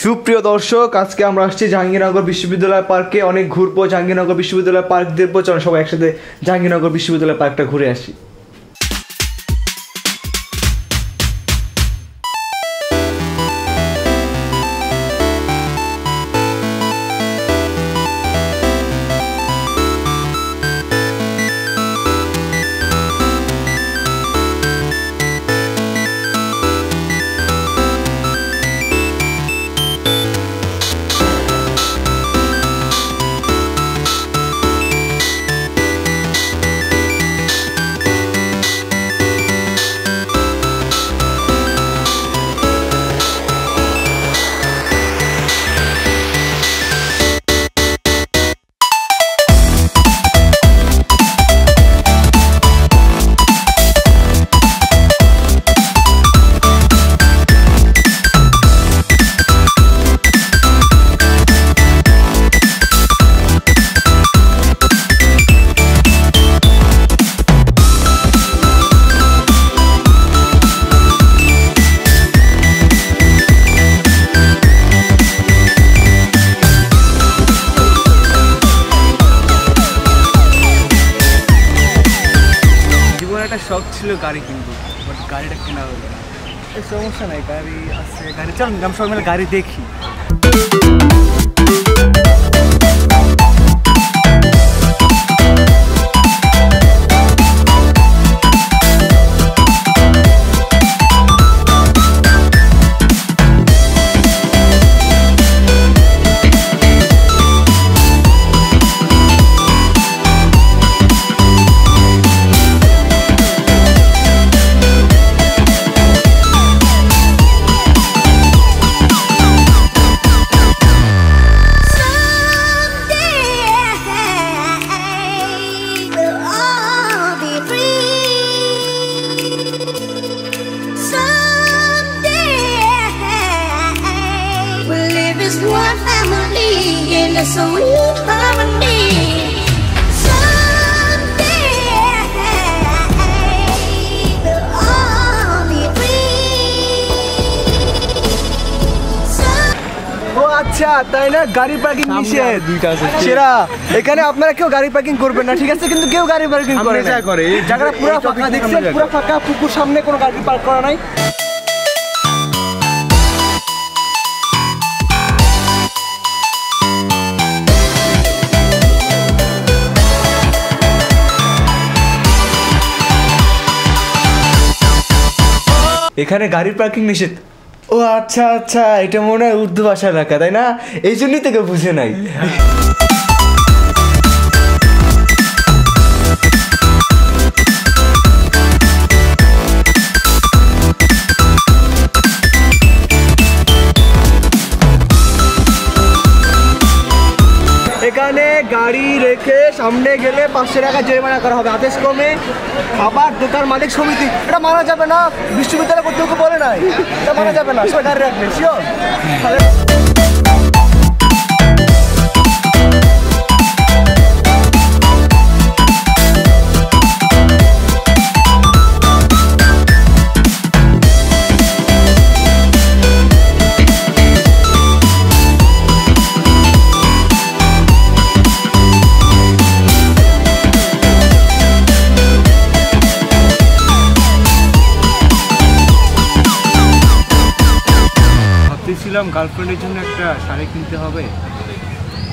সুপ্রিয় দর্শক, আজকে আমরা আসছি জাহাঙ্গীরনগর বিশ্ববিদ্যালয় পার্কে। অনেক ঘুরবো, জাহাঙ্গীরনগর বিশ্ববিদ্যালয় পার্ক দেখবো। চলো সবাই একসাথে জাহাঙ্গীরনগর বিশ্ববিদ্যালয় পার্কটা ঘুরে আসি। শখ ছিল গাড়ি কিনবো, বাট গাড়িটা কেনা হলো না। সমস্যা নাই, গাড়ি আছে, গাড়ি চল আমরা সবাই মিলে গাড়ি দেখি। One family in a sweet harmony. Someday we'll all be free. ও আচ্ছা, তাই না? গাড়ি পার্কিং নিষেধ সেরা। এখানে আপনারা কেউ গাড়ি পার্কিং করবেন না, ঠিক আছে? কিন্তু কেউ গাড়ি পার্কিং করে না। জায়গাটা পুরো ফাঁকা, দেখছেন? পুরো ফাঁকা, পুকুর সামনে কোনো গাড়ি পার্ক করা নাই। এখানে গাড়ি পার্কিং নিষেধ। ও আচ্ছা আচ্ছা, এটা মনে হয় উর্দু ভাষার এলাকা, তাই না? এই জন্যই থেকে বুঝে নাই। এখানে গাড়ি রেখে সামনে গেলে 500 টাকা জরিমানা করা হবে, আদেশ কমে। আবার দোকান মালিক সমিতি, এটা মানা যাবে না। বিশ্ববিদ্যালয় কর্তৃপক্ষ বলে নাই, এটা মানা যাবে না। সবাই গাড়ি রাখবে, শিওর। ভাবতেছিলাম গার্লফ্রেন্ডের জন্য একটা শাড়ি কিনতে হবে,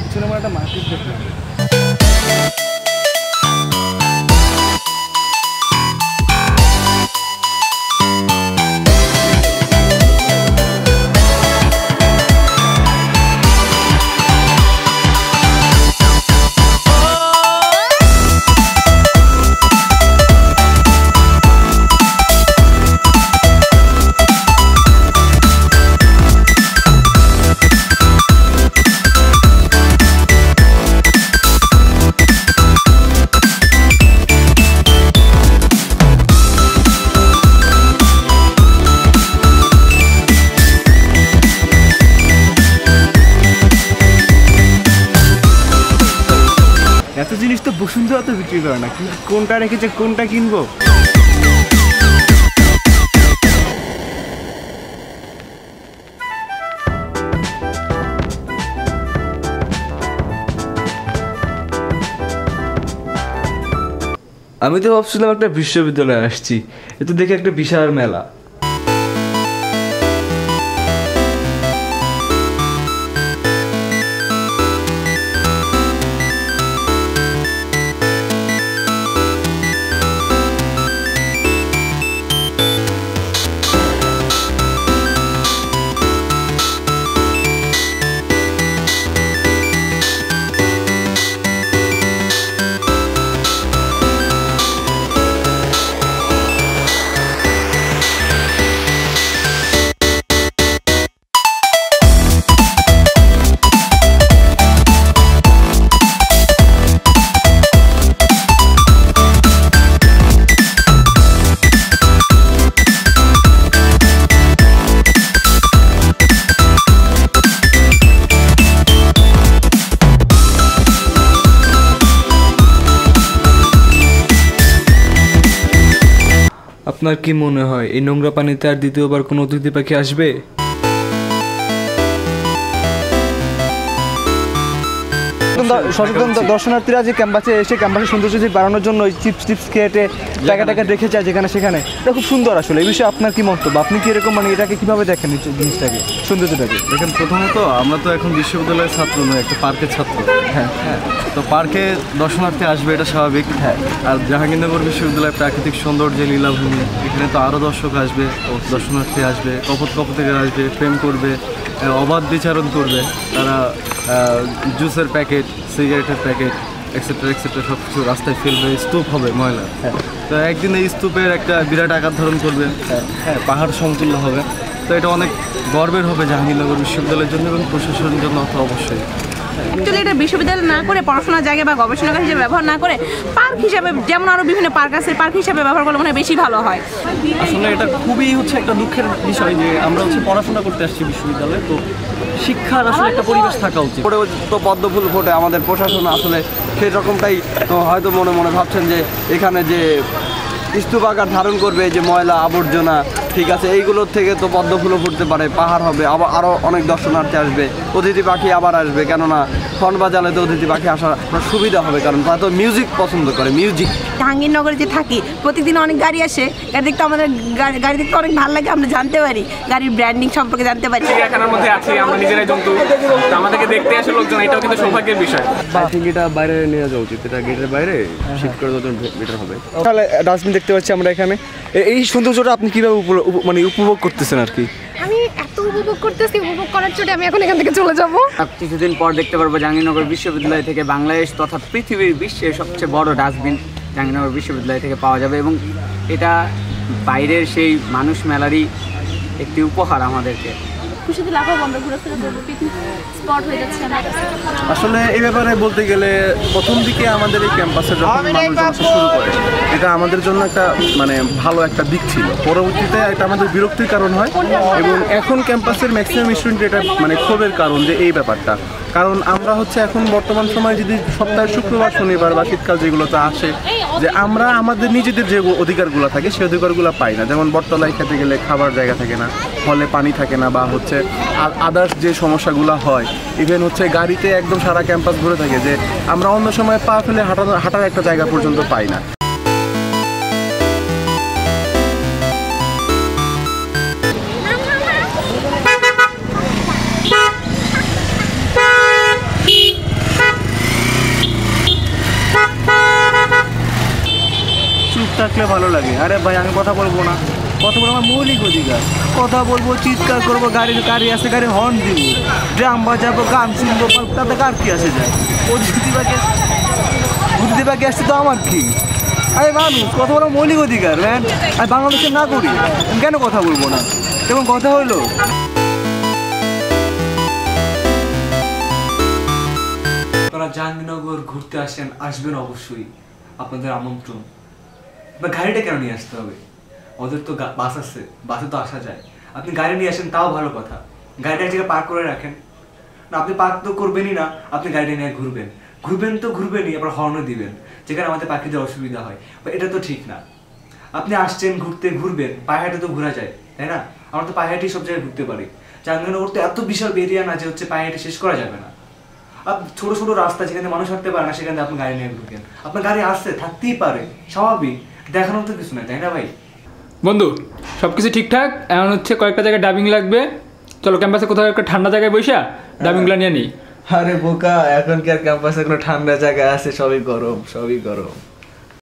পিছনে আমার একটা মার্কেট দেখলাম। এত জিনিস তো বসুন্ধরা তো বিক্রি করে না, কিন্তু কোনটা রেখেছে কোনটা কিনবো। আমি তো ভাবছিলাম একটা বিশ্ববিদ্যালয়ে আসছি, এ তো দেখে একটা বিশাল মেলা। আপনার কি মনে হয় এই নোংরা পানিতে আর দ্বিতীয়বার কোনো অতিথি পাখি আসবে? সচেতন দর্শনার্থীরা যে ক্যাম্পাসে এসে ক্যাম্পাসের সৌন্দর্য বাড়ানোর জন্য ওই চিপস খেয়ে প্যাকেট রেখে যায় যেখানে সেখানে, এটা খুব সুন্দর আসলে। এই বিষয়ে আপনার কি মন্তব্য? আপনি কি এরকম মানে এটাকে কিভাবে দেখেন জিনিসটাকে, সৌন্দর্যটাকে? দেখেন, প্রথমত আমরা তো এখন বিশ্ববিদ্যালয়ের ছাত্র নই, একটা পার্কের ছাত্র। হ্যাঁ, তো পার্কে দর্শনার্থী আসবে, এটা স্বাভাবিক। হ্যাঁ, আর জাহাঙ্গীরনগর বিশ্ববিদ্যালয়ের প্রাকৃতিক সৌন্দর্য, লীলাভূমি, এখানে তো আরও দর্শক আসবে, দর্শনার্থী আসবে, কপোতে আসবে, প্রেম করবে, অবাধ বিচারণ করবে। তারা জুসের প্যাকেট, সিগারেটের প্যাকেট এক্সেট্রা সব কিছু রাস্তায় ফেলবে, স্তূপ হবে ময়লা। তো একদিন এই স্তূপের একটা বিরাট আকার ধারণ করবে। হ্যাঁ, পাহাড় সমতুল্য হবে। তো এটা অনেক গর্বের হবে জাহাঙ্গীরনগর বিশ্ববিদ্যালয়ের জন্য এবং প্রশাসনের জন্য তো অবশ্যই। অ্যাকচুয়ালি এটা বিশ্ববিদ্যালয় না করে, পড়াশোনার জায়গা বা গবেষণাগার হিসেবে ব্যবহার না করে পার্ক হিসাবে, যেমন আরও বিভিন্ন পার্ক আছে, পার্ক হিসাবে ব্যবহার করলে মনে হয় বেশি ভালো হয়। আসলে এটা খুবই একটা দুঃখের বিষয় যে আমরা পড়াশোনা করতে আসছি বিশ্ববিদ্যালয়ে, তো শিক্ষার আসলে একটা পরিবেশ থাকা উচিত। তো পদ্ম ফুল ফোটে, আমাদের প্রশাসন আসলে সেই রকমটাই হয়তো মনে মনে ভাবছেন যে এখানে যে স্তূপ আকার ধারণ করবে, যে ময়লা আবর্জনা, ঠিক আছে, এইগুলোর থেকে তো পদ্ম ফুলও ফুটতে পারে, পাহাড় হবে, আবার আরও অনেক দর্শনার্থী আসবে, অতিথি পাখি আবার আসবে। কেননা ফন বাজালে তো অতিথি পাখি আসার সুবিধা হবে, কারণ তারা তো মিউজিক পছন্দ করে, মিউজিক। জাহাঙ্গীরনগরে যে থাকি, প্রতিদিন অনেক গাড়ি আসে, গাড়ি দেখতে আমাদের গাড়ি দেখতে অনেক ভালো লাগে, আমরা জানতে পারি, গাড়ির ব্র্যান্ডিং সম্পর্কে জানতে পারি। চিড়িয়াখানার মধ্যে আছি, আমরা নিজেরাই জন্তু, আমাদেরকে দেখতে আসে লোকজন, এটাও কিন্তু সৌভাগ্যের বিষয়। আই থিঙ্ক এটা বাইরে নিয়ে যাওয়া উচিত, এটা গেটের বাইরে শিফট করে দেওয়ার জন্য বেটার হবে। তাহলে ডাস্টবিন দেখতে পাচ্ছি আমরা এখানে, এই সৌন্দর্যটা আপনি কীভাবে মানে উপভোগ করতেছেন আর কি? আমি এত উপভোগ করতেছি, উপভোগ করার জন্য আমি এখন এখান থেকে চলে যাব। কিছুদিন পর দেখতে পারবো জাহাঙ্গীরনগর বিশ্ববিদ্যালয় থেকে বাংলাদেশ তথা পৃথিবীর বিশ্বের সবচেয়ে বড় ডাস্টবিন জাহাঙ্গীরনগর বিশ্ববিদ্যালয় থেকে পাওয়া যাবে, এবং এটা বাইরের সেই মানুষ মেলারই একটি উপহার আমাদেরকে। খুশিতে লাফাবো, আমরা ঘোরাফেরা করবো, পিকনিক স্পট হয়ে যাচ্ছে আমার কাছে। আসলে এই ব্যাপারে বলতে গেলে প্রথম দিকে আমাদের এই ক্যাম্পাসে যখন মানুষজন আসা শুরু করে, এটা আমাদের জন্য একটা মানে ভালো একটা দিক ছিল। পরবর্তীতে এটা আমাদের বিরক্তির কারণ হয়, এবং এখন ক্যাম্পাসের ম্যাক্সিমাম স্টুডেন্ট এটা মানে ক্ষোভের কারণ যে এই ব্যাপারটা। কারণ আমরা এখন বর্তমান সময়ে যদি সপ্তাহের শুক্রবার শনিবার বা শীতকাল যেগুলোতে আসে, যে আমরা আমাদের নিজেদের যে অধিকারগুলো থাকে সেই অধিকারগুলো পাই না। যেমন বটতলায় খেতে গেলে খাবার জায়গা থাকে না, হলে পানি থাকে না, বা আদার্স যে সমস্যাগুলো হয়, ইভেন গাড়িতে একদম সারা ক্যাম্পাস ভরে থাকে, যে আমরা অন্য সময় পা ফেলে হাঁটার একটা জায়গা পর্যন্ত পাই না। চুপ থাকলে ভালো লাগে। আরে ভাই, আমি কথা বলবো না, কথা বলবো আমার মৌলিক অধিকার। কথা বলবো, চিৎকার করবো, গাড়ি আসে গাড়ি হর্ন দিব, ড্রাম বাজাবো, গান শুনবো, তাতে কার কি আসে যায়? অতিথি পাখি আসছে তো আমার কি? আরে মানুষ, কথা বলার মৌলিক অধিকার ম্যান। আর বাংলাদেশের না করি কেন কথা বলবো না? এবং কথা হইলো আপনারা জাহাঙ্গীরনগর ঘুরতে আসবেন অবশ্যই, আপনাদের আমন্ত্রণ। বা গাড়িটা কেন নিয়ে আসতে হবে? ওদের তো বাস আছে, বাসে তো আসা যায়। আপনি গাড়ি নিয়ে আসেন তাও ভালো কথা, গাড়িটা এক জায়গায় পার্ক করে রাখেন না। আপনি পার্ক তো করবেনই না, আপনি গাড়িটা নিয়ে ঘুরবেন তো ঘুরবেনই, আবার হর্নও দিবেন যেখানে আমাদের পাখিদের অসুবিধা হয়। এটা তো ঠিক না। আপনি আসছেন ঘুরবেন, পায়ে হাঁটে তো ঘোরা যায়, তাই না? আমরা তো পায়ে হাঁটেই সব জায়গায় ঘুরতে পারি। জাহাঙ্গীরনগর তো এত বিশাল এরিয়া না যে পায়ে হেঁটে শেষ করা যাবে না। ছোট ছোট রাস্তা যেখানে মানুষ হাঁটতে পারে না সেখানে আপনি গাড়ি নিয়ে ঢুকেন। আপনার গাড়ি আসছে, থাকতেই পারে, স্বাভাবিক, দেখানোর তো কিছু নাই, তাই না ভাই? বন্ধু সব কিছু ঠিকঠাক, এখন হচ্ছে কয়েকটা জায়গায় ডাবিং লাগবে। চলো ক্যাম্পাসে কোথাও একটা ঠান্ডা জায়গায় বসে ডাবিংগুলো নিয়ে নিই। আরে বোকা, এখন কি আর ক্যাম্পাসে কোনো ঠান্ডা জায়গা আছে? সবই গরম, সবই গরম।